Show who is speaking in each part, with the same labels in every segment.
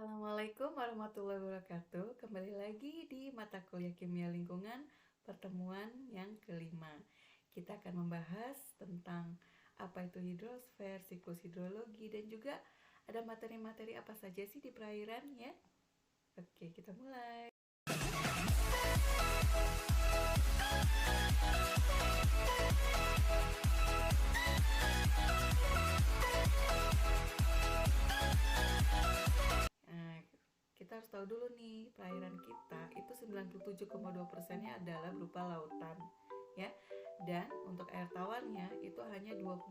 Speaker 1: Assalamualaikum warahmatullahi wabarakatuh. Kembali lagi di mata kuliah Kimia Lingkungan pertemuan yang kelima. Kita akan membahas tentang apa itu hidrosfer, siklus hidrologi, dan juga ada materi-materi apa saja sih di perairan ya. Oke, kita mulai. Kita harus tahu dulu nih, perairan kita itu 97,2%-nya adalah berupa lautan, ya. Dan untuk air tawarnya itu hanya 2,8%.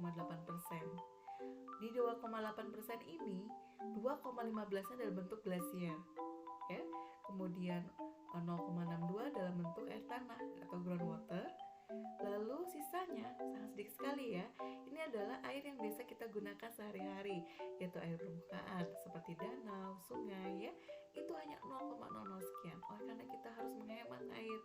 Speaker 1: Di 2,8% ini, 2,15% dalam bentuk glasier, ya. Kemudian 0,62 dalam bentuk air tanah atau groundwater. Lalu sisanya sangat sedikit sekali ya. Ini adalah air yang biasa kita gunakan sehari-hari, yaitu air permukaan seperti danau, sungai ya. Itu hanya 0,00 sekian. Oleh karena kita harus menghemat air,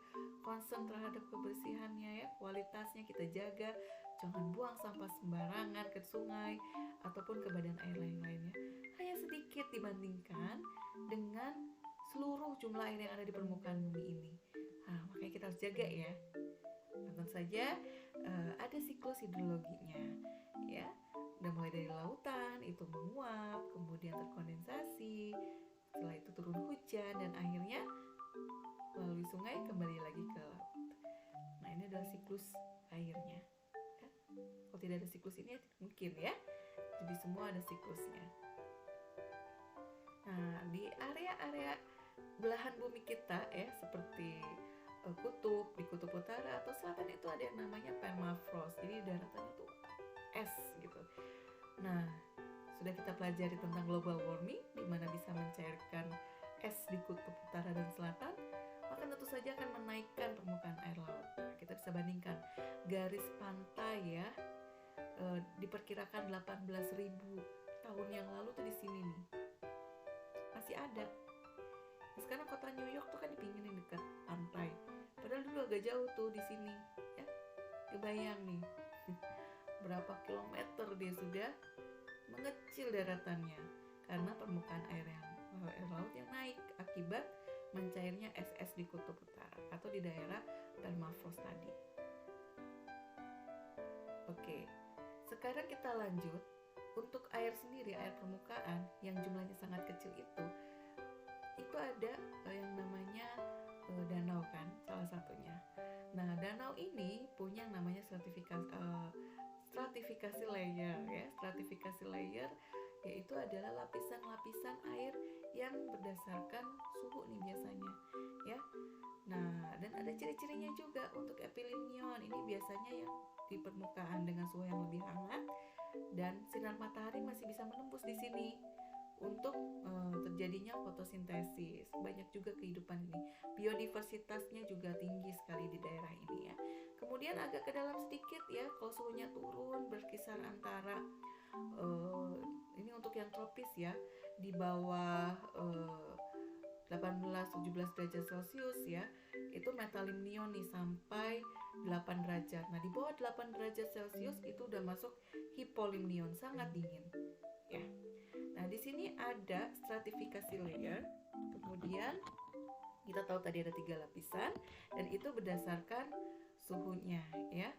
Speaker 1: concern terhadap kebersihannya ya, kualitasnya kita jaga. Jangan buang sampah sembarangan ke sungai ataupun ke badan air lain-lainnya. Hanya sedikit dibandingkan dengan seluruh jumlah air yang ada di permukaan bumi ini. Makanya kita harus jaga ya. Tentu saja ada siklus hidrologinya ya. Udah mulai dari lautan itu menguap, kemudian terkondensasi, setelah itu turun hujan dan akhirnya melalui sungai kembali lagi ke laut. Nah, ini adalah siklus airnya ya. Kalau tidak ada siklus ini mungkin ya. Jadi semua ada siklusnya. Nah, di area-area belahan bumi kita ya, seperti kutub, di kutub utara atau selatan itu ada yang namanya permafrost. Jadi daratannya tuh es gitu. Nah, sudah kita pelajari tentang global warming, di mana bisa mencairkan es di kutub utara dan selatan, maka tentu saja akan menaikkan permukaan air laut. Nah, kita bisa bandingkan garis pantai ya, diperkirakan 18.000 tahun yang lalu tuh di sini nih masih ada. Nah, sekarang kota New York tuh kan di pinggir dekat pantai. Padahal dulu agak jauh tuh di sini, ya. Kebayang nih, berapa kilometer dia sudah mengecil daratannya karena permukaan air laut yang naik akibat mencairnya es-es di kutub utara atau di daerah permafrost tadi. Oke, sekarang kita lanjut. Untuk air sendiri, air permukaan yang jumlahnya sangat kecil itu ada yang namanya danau kan, salah satunya. Nah, danau ini punya yang namanya stratifikasi layer ya. Stratifikasi layer yaitu adalah lapisan-lapisan air yang berdasarkan suhu nih biasanya ya. Nah, dan ada ciri-cirinya juga untuk epilinion. Ini biasanya yang di permukaan dengan suhu yang lebih hangat dan sinar matahari masih bisa menembus di sini untuk terjadinya fotosintesis. Banyak juga kehidupan ini. Biodiversitasnya juga tinggi sekali di daerah ini ya. Kemudian agak ke dalam sedikit ya, kalau suhunya turun berkisar antara ini untuk yang tropis ya, di bawah 18-17 derajat Celcius ya, itu metalimnion nih sampai 8 derajat. Nah, di bawah 8 derajat Celcius itu udah masuk hipolimnion, sangat dingin ya. Nah, di sini ada stratifikasi layer. Kemudian kita tahu tadi ada 3 lapisan dan itu berdasarkan suhunya ya.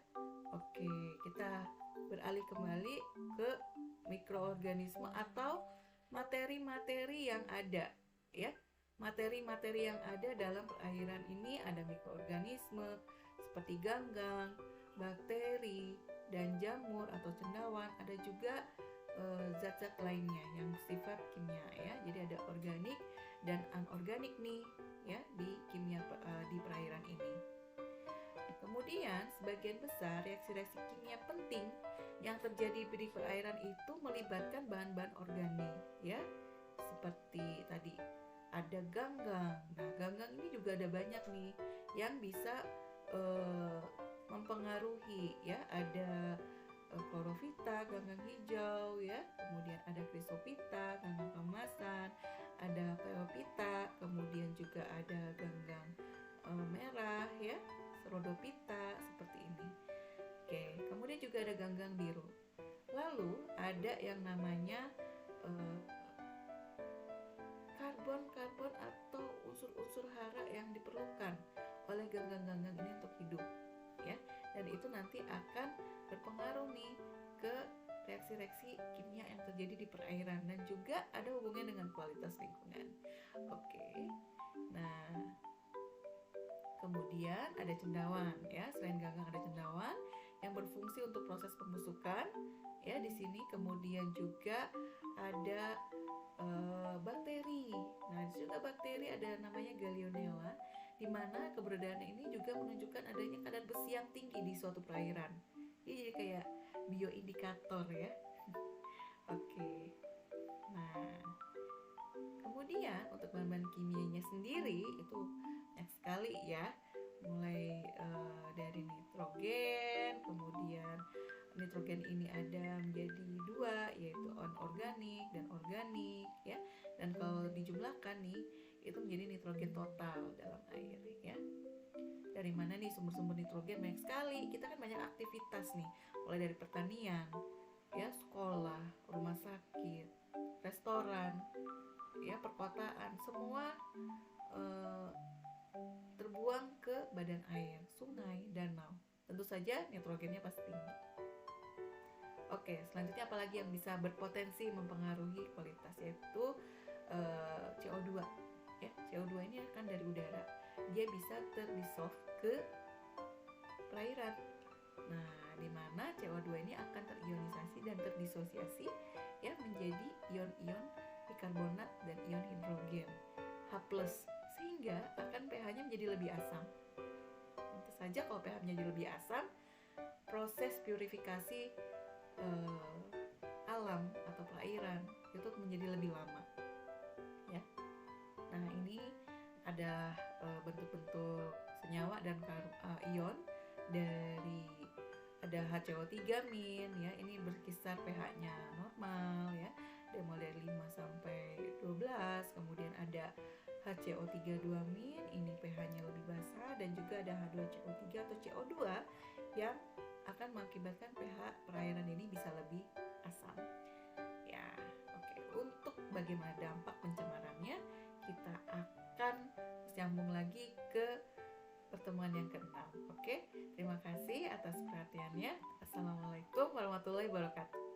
Speaker 1: Oke, kita beralih kembali ke mikroorganisme atau materi-materi yang ada ya. Materi-materi yang ada dalam perairan ini ada mikroorganisme seperti ganggang, bakteri, dan jamur atau cendawan. Ada juga zat-zat lainnya yang bersifat kimia ya. Jadi ada organik dan anorganik nih ya di perairan ini. Kemudian sebagian besar reaksi-reaksi kimia penting yang terjadi di perairan itu melibatkan bahan-bahan organik ya. Seperti tadi ada ganggang. Nah, ganggang ini juga ada banyak nih yang bisa mempengaruhi ya. Ada Chlorophyta, ganggang hijau ya, kemudian ada Chrysophyta, ganggang keemasan, ada Phaeophyta, kemudian juga ada ganggang merah ya, Rhodophyta seperti ini. Oke, kemudian juga ada ganggang biru. Lalu ada yang namanya unsur hara yang diperlukan oleh ganggang-ganggang ini untuk hidup, ya. Dan itu nanti akan berpengaruh nih ke reaksi-reaksi kimia yang terjadi di perairan dan juga ada hubungannya dengan kualitas lingkungan. Oke. Nah, kemudian ada cendawan, ya. Selain ganggang ada cendawan yang berfungsi untuk proses pembusukan, ya. Di sini kemudian juga ada bakteri. Nah, di juga bakteri ada namanya Gallionella, di mana keberadaan ini juga menunjukkan adanya kadar besi yang tinggi di suatu perairan. Jadi kayak bioindikator, ya. Oke. Nah, kemudian untuk bahan-bahan kimianya sendiri itu banyak sekali, ya. Mulai dari nitrogen, kemudian nitrogen ini ada menjadi dua, yaitu anorganik dan organik, ya. Dan kalau dijumlahkan nih, itu menjadi nitrogen total dalam air, ya. Dari mana nih sumber-sumber nitrogen? Banyak sekali. Kita kan banyak aktivitas nih, mulai dari pertanian, ya, sekolah, rumah sakit, restoran, ya, perkotaan, semua terbuang ke badan air, sungai, danau. Tentu saja nitrogennya pasti tinggi. Oke, selanjutnya apalagi yang bisa berpotensi mempengaruhi kualitas, yaitu CO2. Ya, CO2 ini akan dari udara. Dia bisa terdissolve ke perairan. Nah, di mana CO2 ini akan terionisasi dan terdisosiasi, ya, menjadi ion-ion bikarbonat dan ion hidrogen H+, sehingga akan pH-nya menjadi lebih asam. Tentu saja kalau pH-nya jadi lebih asam, proses purifikasi alam atau perairan itu menjadi lebih lama, ya. Nah, ini ada bentuk-bentuk senyawa dan ion dari ada HCO3-, ya, ini berkisar pH-nya normal, ya, mulai dari 5 sampai 12. Kemudian ada HCO32-, ini pH-nya lebih basah, dan juga ada H2CO3 atau CO2 yang akan mengakibatkan pH perairan ini bisa lebih asam. Ya, oke. Untuk bagaimana dampak pencemarannya, kita akan sambung lagi ke pertemuan yang ke-6. Oke, terima kasih atas perhatiannya. Assalamualaikum warahmatullahi wabarakatuh.